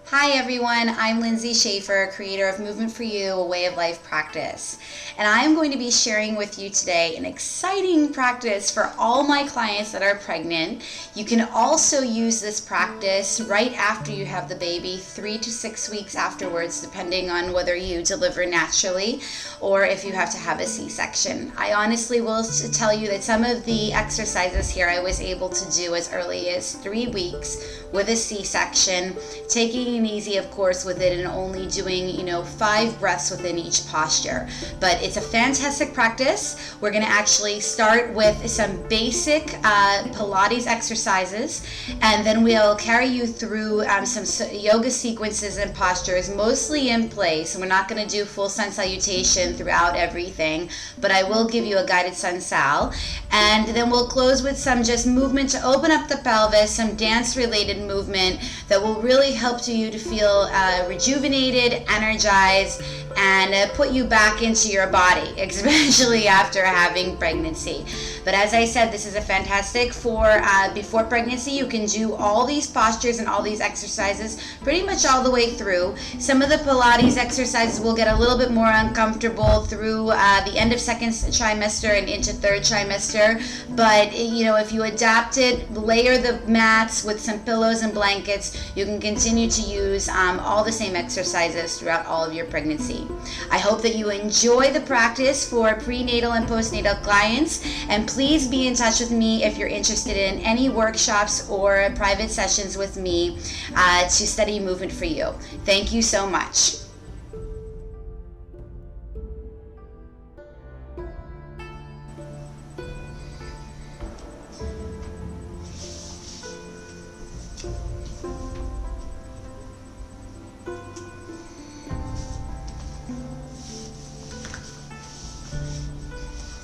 Hi everyone, I'm Lindsay Schaefer, creator of Movement for You, a Way of Life practice. And I am going to be sharing with you today an exciting practice for all my clients that are pregnant. You can also use this practice right after you have the baby, 3 to 6 weeks afterwards, depending on whether you deliver naturally or if you have to have a C-section. I honestly will tell you that some of the exercises here I was able to do as early as 3 weeks with a C-section, taking it easy, of course, with it and only doing, 5 breaths within each posture. But it's a fantastic practice. We're going to actually start with some basic Pilates exercises, and then we'll carry you through some yoga sequences and postures, mostly in place. We're not going to do full sun salutation throughout everything, but I will give you a guided sun sal. And then we'll close with some just movement to open up the pelvis, some dance-related movement that will really help you to feel rejuvenated, energized, and put you back into your body, especially after having pregnancy. But as I said, this is a fantastic for before pregnancy. You can do all these postures and all these exercises pretty much all the way through. Some of the Pilates exercises will get a little bit more uncomfortable through the end of second trimester and into third trimester. But if you adapt it, layer the mats with some pillows and blankets, you can continue to use all the same exercises throughout all of your pregnancy. I hope that you enjoy the practice for prenatal and postnatal clients, and please be in touch with me if you're interested in any workshops or private sessions with me to study movement for you. Thank you so much.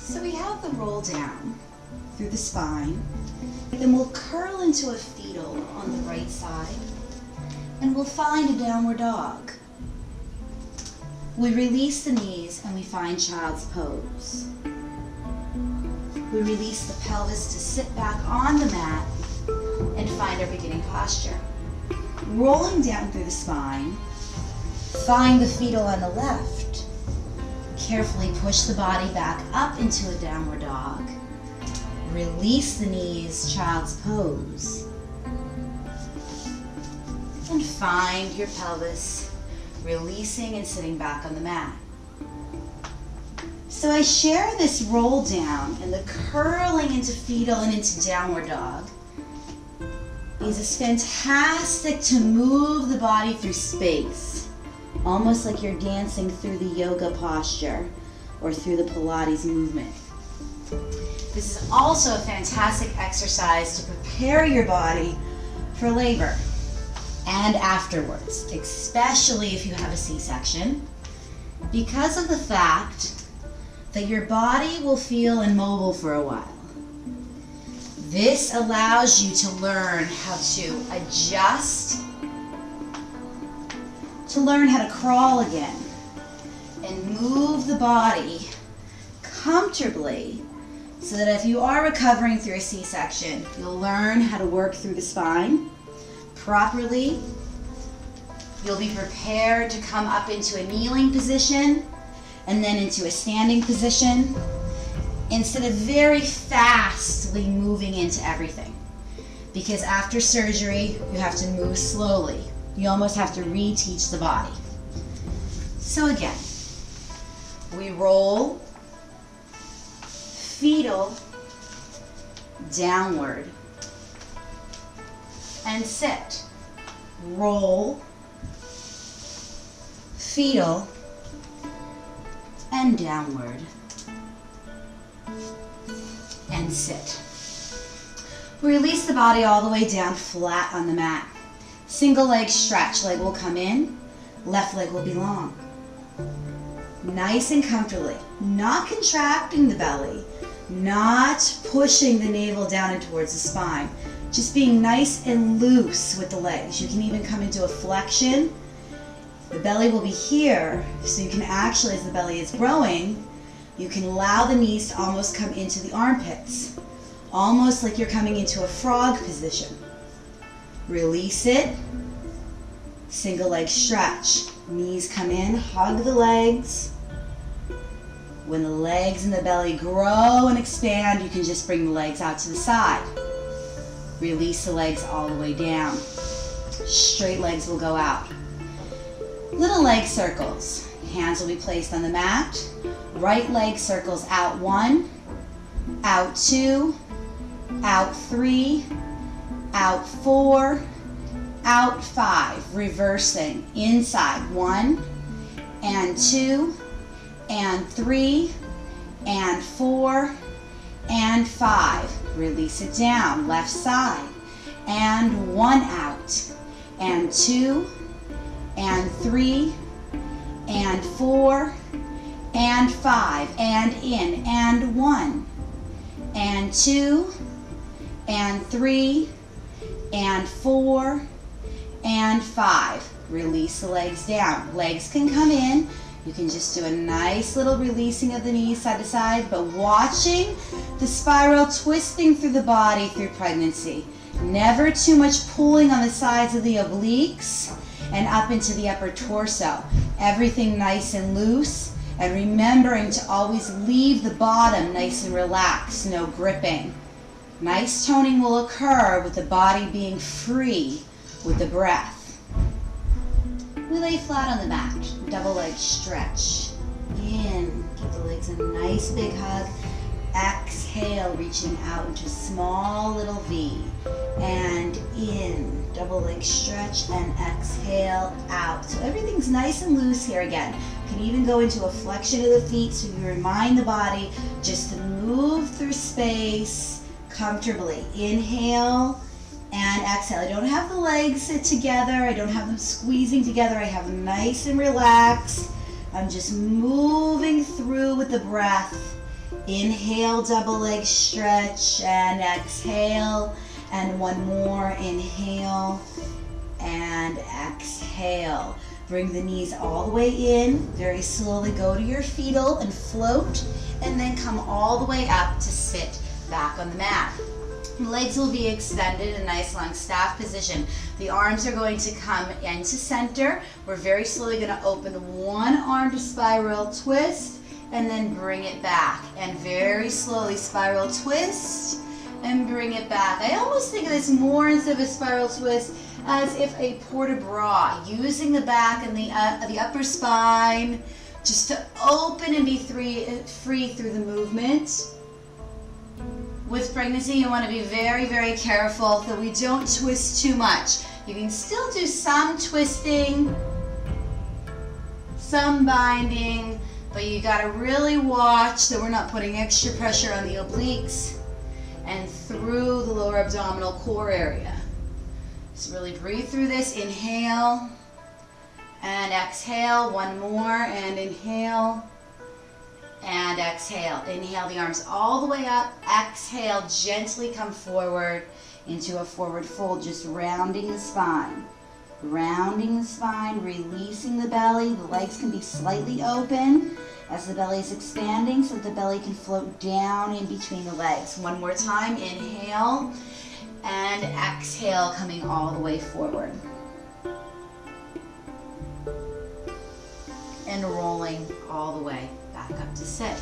So we have the roll down through the spine, then we'll curl into a fetal on the right side, and we'll find a downward dog. We release the knees and we find child's pose. We release the pelvis to sit back on the mat and find our beginning posture. Rolling down through the spine, find the fetal on the left. Carefully push the body back up into a downward dog. Release the knees, child's pose. And find your pelvis, releasing and sitting back on the mat. So I share this roll down and the curling into fetal and into downward dog. It's fantastic to move the body through space, almost like you're dancing through the yoga posture or through the Pilates movement. This is also a fantastic exercise to prepare your body for labor and afterwards, especially if you have a C-section, because of the fact that your body will feel immobile for a while. This allows you to learn how to adjust, to learn how to crawl again and move the body comfortably so that if you are recovering through a C-section, you'll learn how to work through the spine properly. You'll be prepared to come up into a kneeling position and then into a standing position instead of very fastly moving into everything. Because after surgery, you have to move slowly. You almost have to reteach the body. So again, we roll, fetal, downward, and sit. Roll, fetal, and downward, and sit. Release the body all the way down flat on the mat. Single leg stretch, leg will come in, left leg will be long. Nice and comfortably, not contracting the belly, not pushing the navel down and towards the spine, just being nice and loose with the legs. You can even come into a flexion. The belly will be here, so you can actually, as the belly is growing, you can allow the knees to almost come into the armpits, almost like you're coming into a frog position. Release it, Single leg stretch. Knees come in, hug the legs. When the legs and the belly grow and expand, you can just bring the legs out to the side. Release the legs all the way down. Straight legs will go out. Little leg circles. Hands will be placed on the mat. Right leg circles out 1, out 2, out 3, out 4, out 5. Reversing. Inside. 1 and 2 and 3 and 4 and 5. Release it down. Left side. And 1 out. And 2 and 3 and 4 and 5. And in. And 1 and 2 and 3 and 4 and 5. Release the legs down. Legs can come in. You can just do a nice little releasing of the knees side to side, but watching the spiral twisting through the body through pregnancy. Never too much pulling on the sides of the obliques and up into the upper torso. Everything nice and loose, and remembering to always leave the bottom nice and relaxed, no gripping. Nice toning will occur with the body being free with the breath. We lay flat on the mat, double leg stretch. In, give the legs a nice big hug. Exhale, reaching out into a small little V. And in, double leg stretch, and exhale out. So everything's nice and loose here again. You can even go into a flexion of the feet so you remind the body just to move through space comfortably. Inhale and exhale. I don't have the legs sit together. I don't have them squeezing together. I have them nice and relaxed. I'm just moving through with the breath. Inhale, double leg stretch, and exhale. And one more. Inhale and exhale. Bring the knees all the way in. Very slowly go to your fetal and float, and then come all the way up to sit back on the mat. Legs will be extended in a nice long staff position. The arms are going to come into center. We're very slowly going to open one arm to spiral twist and then bring it back. And very slowly spiral twist and bring it back. I almost think of this more instead of a spiral twist as if a port de bras, using the back and the upper spine just to open and be free through the movement. With pregnancy, you want to be very, very careful that we don't twist too much. You can still do some twisting, some binding, but you got to really watch that we're not putting extra pressure on the obliques and through the lower abdominal core area. So really breathe through this. Inhale and exhale. One more, and inhale and exhale. Inhale the arms all the way up. Exhale, gently come forward into a forward fold, just rounding the spine. Rounding the spine, releasing the belly. The legs can be slightly open as the belly is expanding so that the belly can float down in between the legs. One more time. Inhale and exhale, coming all the way forward. And rolling all the way back up to sit.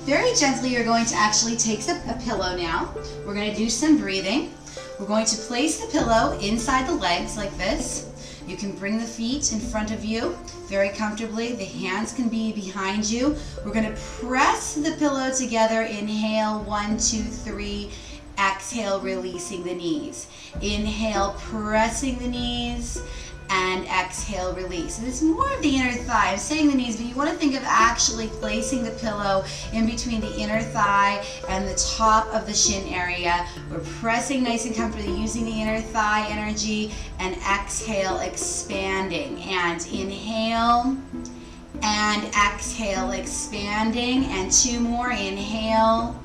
Very gently, you're going to actually take a pillow now. We're going to do some breathing. We're going to place the pillow inside the legs like this. You can bring the feet in front of you very comfortably. The hands can be behind you. We're going to press the pillow together. Inhale, 1, 2, 3. Exhale, releasing the knees. Inhale, pressing the knees. And exhale, release. And it's more of the inner thigh. I'm saying the knees, but you want to think of actually placing the pillow in between the inner thigh and the top of the shin area. We're pressing nice and comfortably using the inner thigh energy, and exhale, expanding. And inhale and exhale, expanding. And 2 more. Inhale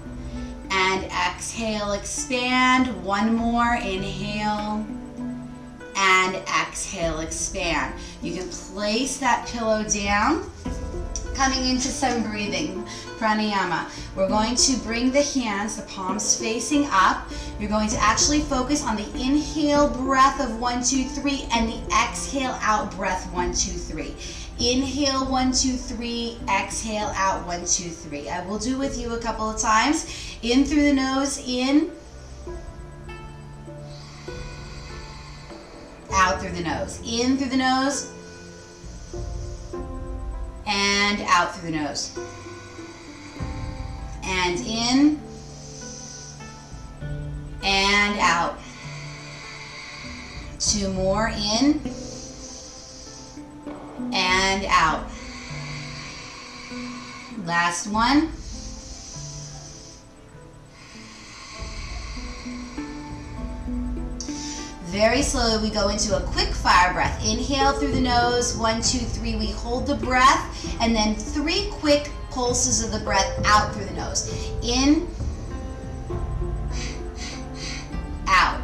and exhale, expand. 1 more. Inhale and exhale, expand. You can place that pillow down, Coming into some breathing, pranayama. We're going to bring the hands, the palms facing up. You're going to actually focus on the inhale breath of 1, 2, 3 and the exhale out breath 1, 2, 3. Inhale 1, 2, 3, exhale out 1, 2, 3. I will do with you a couple of times. In through the nose, in. Out through the nose. In through the nose. And out through the nose. And in. And out. 2 more, in. And out. Last one. Very slowly we go into a quick fire breath. Inhale through the nose, 1, 2, 3. We hold the breath, and then 3 quick pulses of the breath out through the nose. In, out,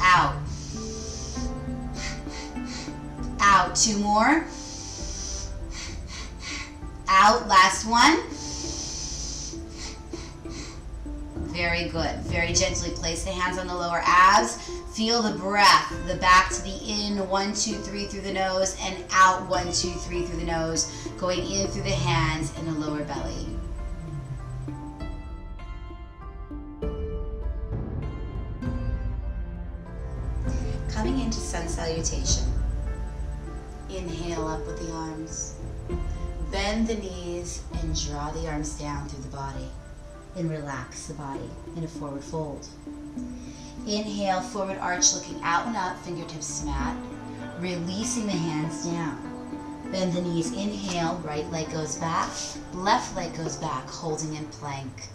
out, out. 2 more. Out, last one. Very good. Very gently place the hands on the lower abs. Feel the breath, the back to the in, 1, 2, 3 through the nose, and out 1, 2, 3 through the nose, going in through the hands and the lower belly. Coming into sun salutation. Inhale up with the arms. Bend the knees and draw the arms down through the body. And relax the body in a forward fold. Inhale, forward arch, looking out and up, fingertips to mat. Releasing the hands down. Bend the knees, inhale, right leg goes back, left leg goes back, holding in plank.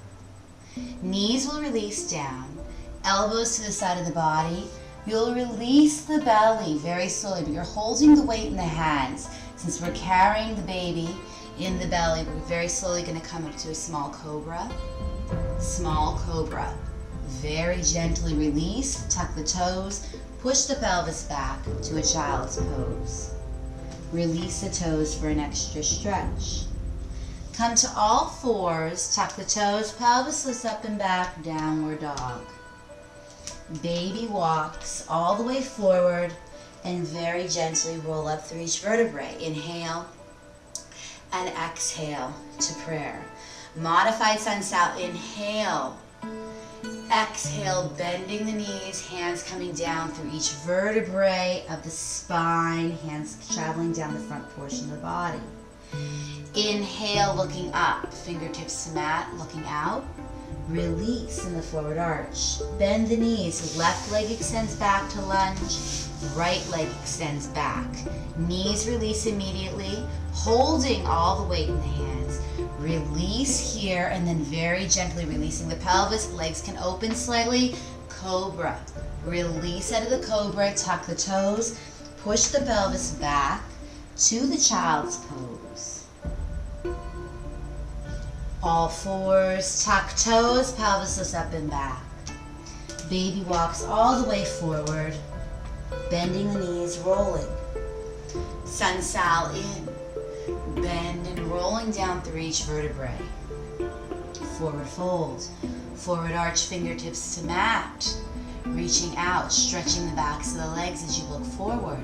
Knees will release down, elbows to the side of the body. You'll release the belly very slowly, but you're holding the weight in the hands. Since we're carrying the baby in the belly, we're very slowly going to come up to a small cobra. Small cobra. Very gently release, tuck the toes, push the pelvis back to a child's pose. Release the toes for an extra stretch. Come to all fours, tuck the toes, pelvis lifts up and back, downward dog. Baby walks all the way forward and very gently roll up through each vertebrae. Inhale and exhale to prayer. Modified sun sal, inhale, exhale, bending the knees, hands coming down through each vertebrae of the spine, hands traveling down the front portion of the body. Inhale, looking up, fingertips to mat, looking out. Release in the forward arch. Bend the knees, left leg extends back to lunge, right leg extends back. Knees release immediately, holding all the weight in the hands. Release here and then very gently releasing the pelvis. Legs can open slightly. Cobra. Release out of the cobra. Tuck the toes. Push the pelvis back to the child's pose. All fours. Tuck toes. Pelvis lifts up and back. Baby walks all the way forward. Bending the knees, rolling. Sun sal in. Bend and rolling down through each vertebrae. Forward fold. Forward arch, fingertips to mat. Reaching out, stretching the backs of the legs as you look forward.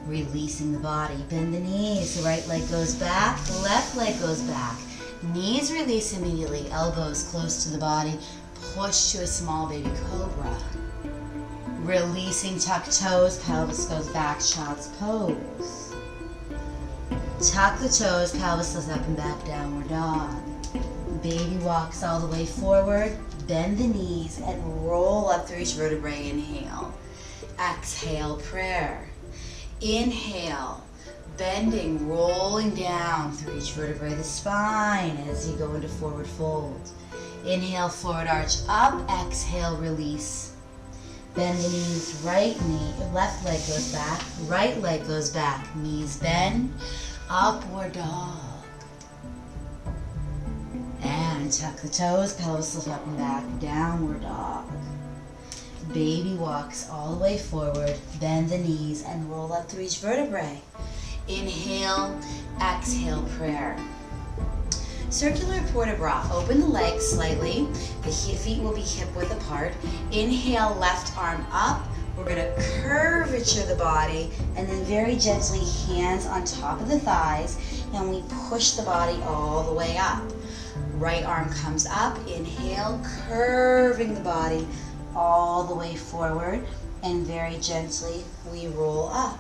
Releasing the body. Bend the knees. The right leg goes back. The left leg goes back. Knees release immediately. Elbows close to the body. Push to a small baby cobra. Releasing, tuck toes. Pelvis goes back. Child's pose. Tuck the toes, pelvis lifts up and back, downward dog. Baby walks all the way forward, bend the knees and roll up through each vertebrae. Inhale. Exhale, prayer. Inhale, bending, rolling down through each vertebrae of the spine as you go into forward fold. Inhale, forward arch up, exhale, release. Bend the knees, right knee, left leg goes back, right leg goes back, knees bend. Upward dog. And tuck the toes, pelvis lifts up and back, downward dog. Baby walks all the way forward, bend the knees and roll up through each vertebrae. Inhale, exhale, prayer. Circular port de bras. Open the legs slightly. The feet will be hip width apart. Inhale, left arm up. We're going to curvature the body, and then very gently hands on top of the thighs, and we push the body all the way up. Right arm comes up. Inhale, curving the body all the way forward, and very gently we roll up.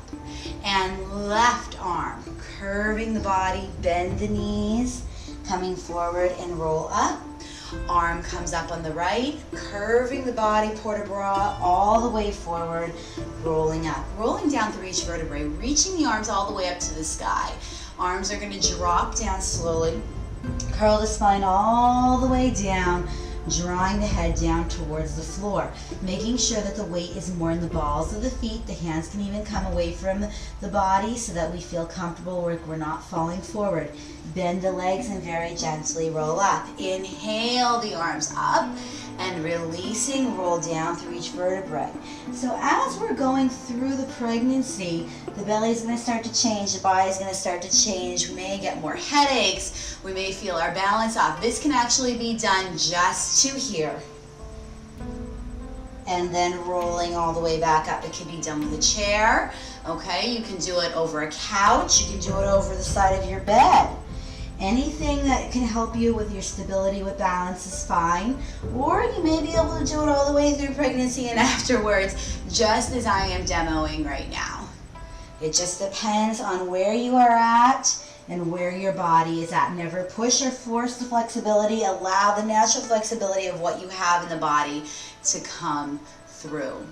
And left arm, curving the body, bend the knees, coming forward and roll up. Arm comes up on the right, curving the body, port de bras, all the way forward, rolling up. Rolling down through each vertebrae, reaching the arms all the way up to the sky. Arms are going to drop down slowly. Curl the spine all the way down, drawing the head down towards the floor, making sure that the weight is more in the balls of the feet. The hands can even come away from the body so that we feel comfortable, we're not falling forward. Bend the legs and very gently roll up. Inhale the arms up, and releasing, roll down through each vertebrae. So as we're going through the pregnancy, the belly is going to start to change, the body is going to start to change. We may get more headaches, we may feel our balance off. This can actually be done just to here. And then rolling all the way back up. It can be done with a chair, okay? You can do it over a couch, you can do it over the side of your bed. Anything that can help you with your stability with balance is fine. Or you may be able to do it all the way through pregnancy and afterwards, just as I am demoing right now. It just depends on where you are at and where your body is at. Never push or force the flexibility. Allow the natural flexibility of what you have in the body to come through.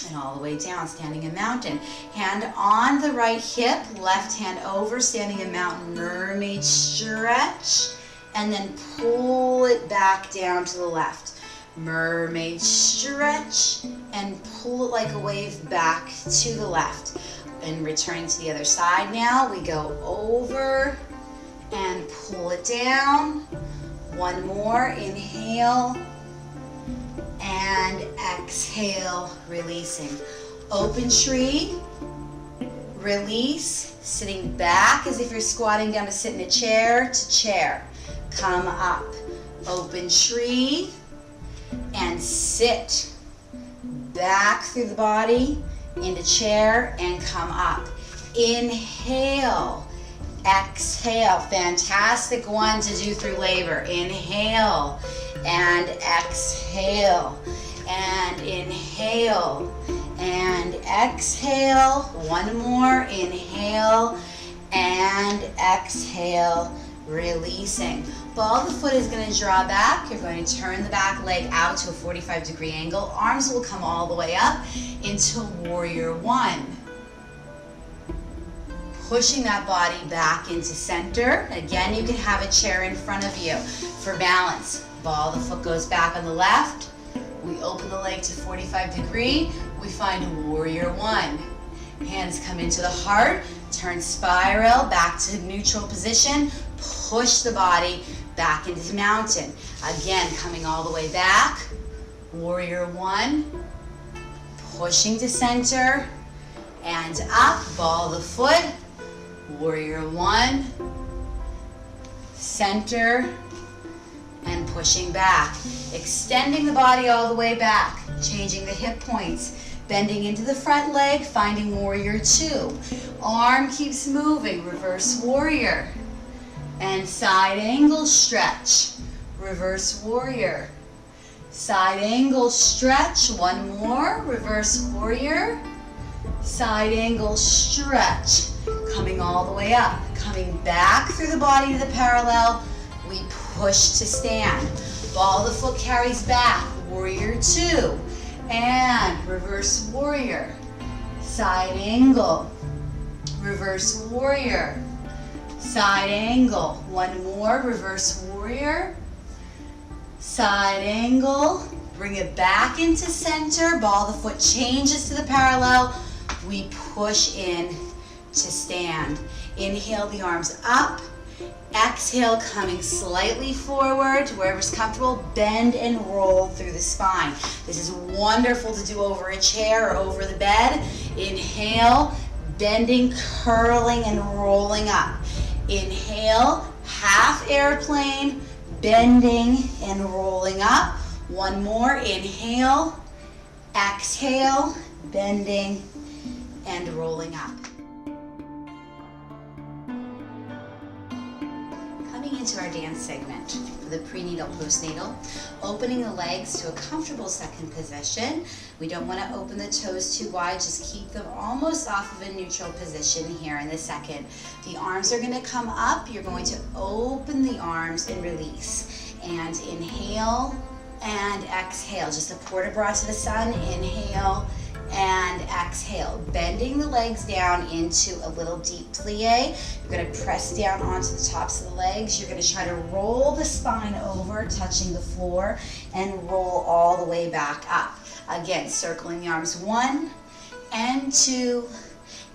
And all the way down, standing in mountain. Hand on the right hip, left hand over, standing in mountain, mermaid stretch, and then pull it back down to the left. Mermaid stretch, and pull it like a wave back to the left. And returning to the other side now, we go over and pull it down. One more, inhale. And exhale, releasing. Open tree, release, sitting back as if you're squatting down to sit in a chair to chair. Come up, open tree, and sit. Back through the body, into chair, and come up. Inhale, exhale. Fantastic one to do through labor. Inhale. And exhale, and inhale, and exhale. One more, inhale, and exhale, releasing. Ball of the foot is going to draw back. You're going to turn the back leg out to a 45-degree angle. Arms will come all the way up into warrior one. Pushing that body back into center. Again, you can have a chair in front of you for balance. Ball of the foot goes back on the left. We open the leg to 45 degree. We find warrior one. Hands come into the heart. Turn spiral back to neutral position. Push the body back into the mountain. Again, coming all the way back. Warrior one. Pushing to center. And up. Ball of the foot. Warrior one. Center. And pushing back, extending the body all the way back, changing the hip points, bending into the front leg, finding warrior two. Arm keeps moving, reverse warrior, and side angle stretch, reverse warrior, side angle stretch. One more, reverse warrior, side angle stretch, coming all the way up, coming back through the body to the parallel. We push to stand. Ball of the foot carries back. Warrior two. And reverse warrior. Side angle. Reverse warrior. Side angle. One more. Reverse warrior. Side angle. Bring it back into center. Ball of the foot changes to the parallel. We push in to stand. Inhale the arms up. Exhale, coming slightly forward to wherever's comfortable. Bend and roll through the spine. This is wonderful to do over a chair or over the bed. Inhale, bending, curling, and rolling up. Inhale, half airplane, bending and rolling up. One more, inhale, exhale, bending and rolling up. Coming into our dance segment for the prenatal, postnatal, opening the legs to a comfortable second position. We don't want to open the toes too wide, just keep them almost off of a neutral position here in the second. The arms are going to come up. You're going to open the arms and release. And inhale and exhale. Just a port de bras to the sun. Inhale and exhale. Bending the legs down into a little deep plie. You're going to press down onto the tops of the legs. You're going to try to roll the spine over, touching the floor, and roll all the way back up. Again, circling the arms, 1 and 2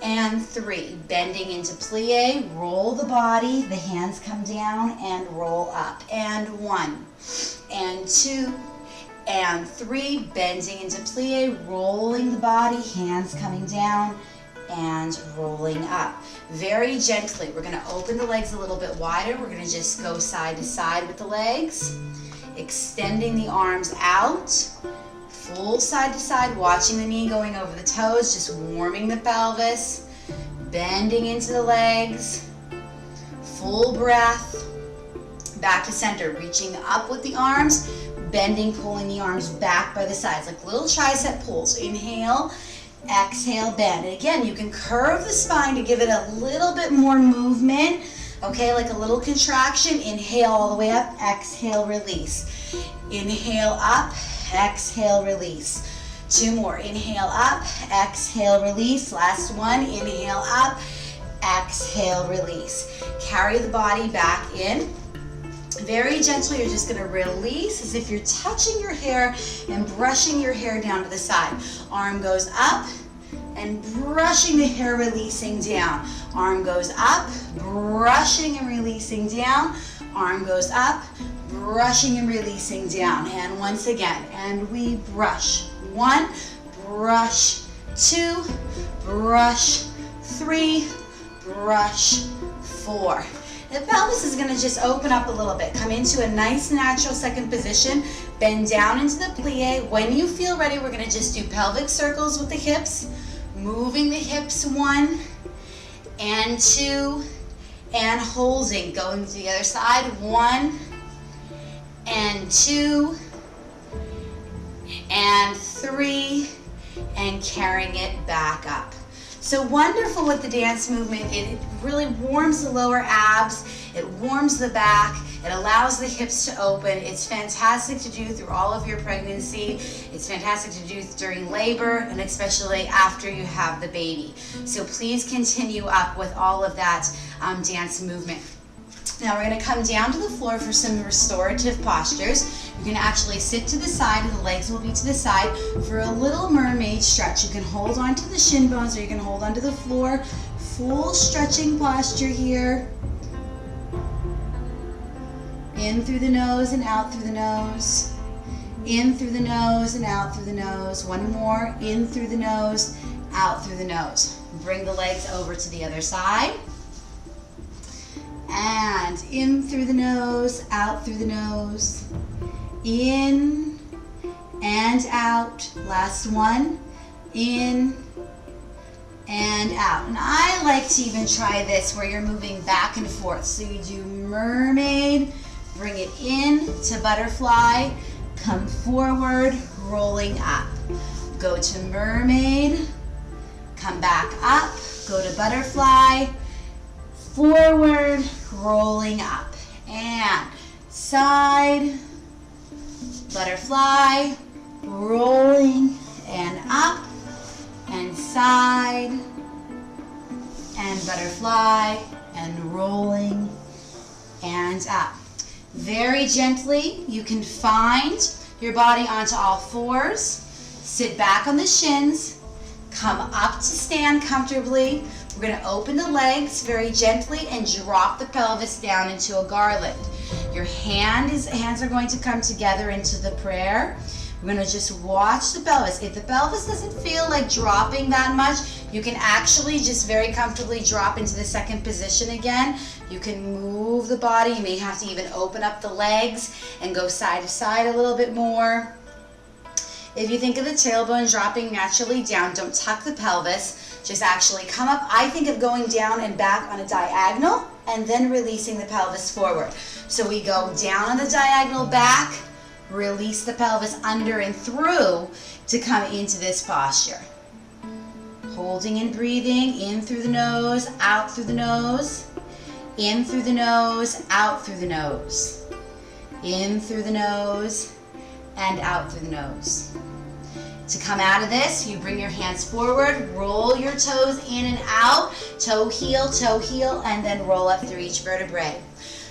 and 3. Bending into plie, roll the body, the hands come down and roll up. And 1 and 2 and 3, bending into plie, rolling the body, hands coming down and rolling up. Very gently, we're going to open the legs a little bit wider. We're going to just go side to side with the legs, extending the arms out, full side to side, watching the knee going over the toes, just warming the pelvis, bending into the legs, full breath, back to center, reaching up with the arms, bending, pulling the arms back by the sides, like little tricep pulls. Inhale, exhale, bend. And again, you can curve the spine to give it a little bit more movement, okay, like a little contraction. Inhale all the way up, exhale, release. Inhale up, exhale, release. 2 more. Inhale up, exhale, release. Last one. Inhale up, exhale, release. Carry the body back in. Very gently, you're just going to release as if you're touching your hair and brushing your hair down to the side. Arm goes up and brushing the hair, releasing down. Arm goes up, brushing and releasing down. Arm goes up, brushing and releasing down. And once again, and we brush. 1, brush. 2, brush. 3, brush. 4. The pelvis is going to just open up a little bit. Come into a nice natural second position. Bend down into the plie. When you feel ready, we're going to just do pelvic circles with the hips. Moving the hips, 1 and 2 and holding. Going to the other side, 1 and 2 and 3 and carrying it back up. So wonderful with the dance movement. It really warms the lower abs, it warms the back, it allows the hips to open. It's fantastic to do through all of your pregnancy. It's fantastic to do during labor and especially after you have the baby. So please continue up with all of that dance movement. Now we're going to come down to the floor for some restorative postures. You're going to actually sit to the side and the legs will be to the side for a little mermaid stretch. You can hold on to the shin bones or you can hold onto the floor. Full stretching posture here. In through the nose and out through the nose. In through the nose and out through the nose. One more. In through the nose, out through the nose. Bring the legs over to the other side. And in through the nose, out through the nose. In and out. Last one. In and out. And I like to even try this where you're moving back and forth. So you do mermaid, bring it in to butterfly, come forward, rolling up. Go to mermaid, come back up, go to butterfly, forward, rolling up, and side, butterfly, rolling, and up, and side, and butterfly, and rolling, and up. Very gently, you can find your body onto all fours, sit back on the shins, come up to stand comfortably. We're going to open the legs very gently and drop the pelvis down into a garland. Your hands are going to come together into the prayer. We're going to just watch the pelvis. If the pelvis doesn't feel like dropping that much, you can actually just very comfortably drop into the second position again. You can move the body. You may have to even open up the legs and go side to side a little bit more. If you think of the tailbone dropping naturally down, don't tuck the pelvis. Just actually come up. I think of going down and back on a diagonal and then releasing the pelvis forward. So we go down on the diagonal back, release the pelvis under and through to come into this posture. Holding and breathing in through the nose, out through the nose, in through the nose, out through the nose, in through the nose, and out through the nose. To come out of this, you bring your hands forward, roll your toes in and out, toe heel, and then roll up through each vertebrae.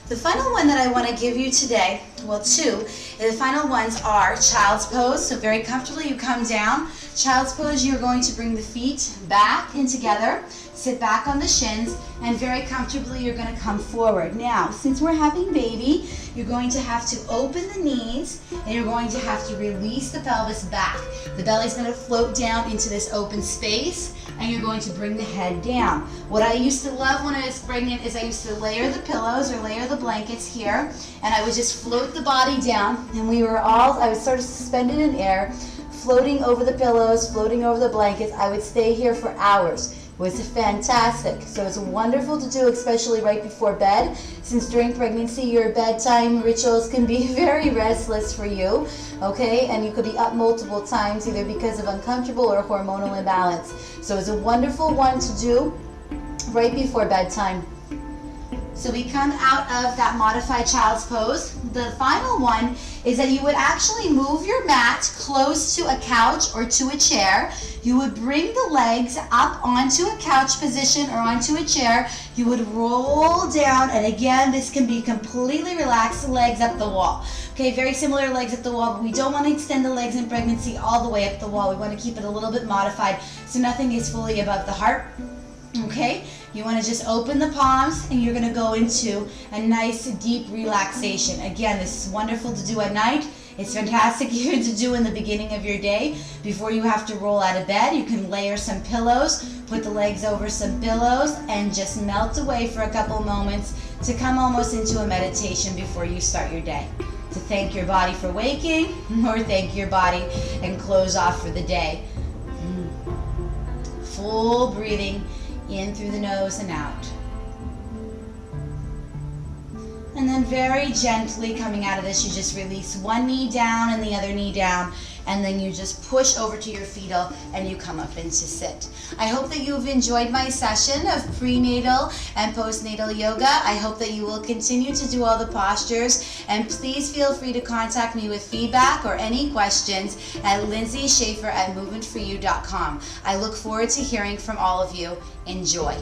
The final one that I want to give you today, well, two, the final ones are child's pose. So very comfortably you come down. Child's pose, you're going to bring the feet back and together, sit back on the shins, and very comfortably you're going to come forward. Now, since we're having baby, you're going to have to open the knees and you're going to have to release the pelvis back. The belly's going to float down into this open space and you're going to bring the head down. What I used to love when I was pregnant is I used to layer the pillows or layer the blankets here, and I would just float the body down, and I was sort of suspended in air, floating over the pillows, floating over the blankets. I would stay here for hours. It was fantastic. So it's wonderful to do, especially right before bed, since during pregnancy your bedtime rituals can be very restless for you, okay? And you could be up multiple times either because of uncomfortable or hormonal imbalance. So it's a wonderful one to do right before bedtime. So we come out of that modified child's pose. The final one is that you would actually move your mat close to a couch or to a chair. You would bring the legs up onto a couch position or onto a chair. You would roll down, and again, this can be completely relaxed, legs up the wall. Okay, very similar legs up the wall, but we don't want to extend the legs in pregnancy all the way up the wall. We want to keep it a little bit modified so nothing is fully above the heart. Okay, you want to just open the palms and you're going to go into a nice deep relaxation. Again, this is wonderful to do at night. It's fantastic even to do in the beginning of your day before you have to roll out of bed. You can layer some pillows, put the legs over some pillows, and just melt away for a couple moments to come almost into a meditation before you start your day. To thank your body for waking or thank your body and close off for the day. Full breathing in through the nose and out. And then very gently coming out of this, you just release one knee down and the other knee down, and then you just push over to your fetal and you come up into sit. I hope that you've enjoyed my session of prenatal and postnatal yoga. I hope that you will continue to do all the postures, and please feel free to contact me with feedback or any questions at lindsayschaefer@movementforyou.com. I look forward to hearing from all of you. Enjoy.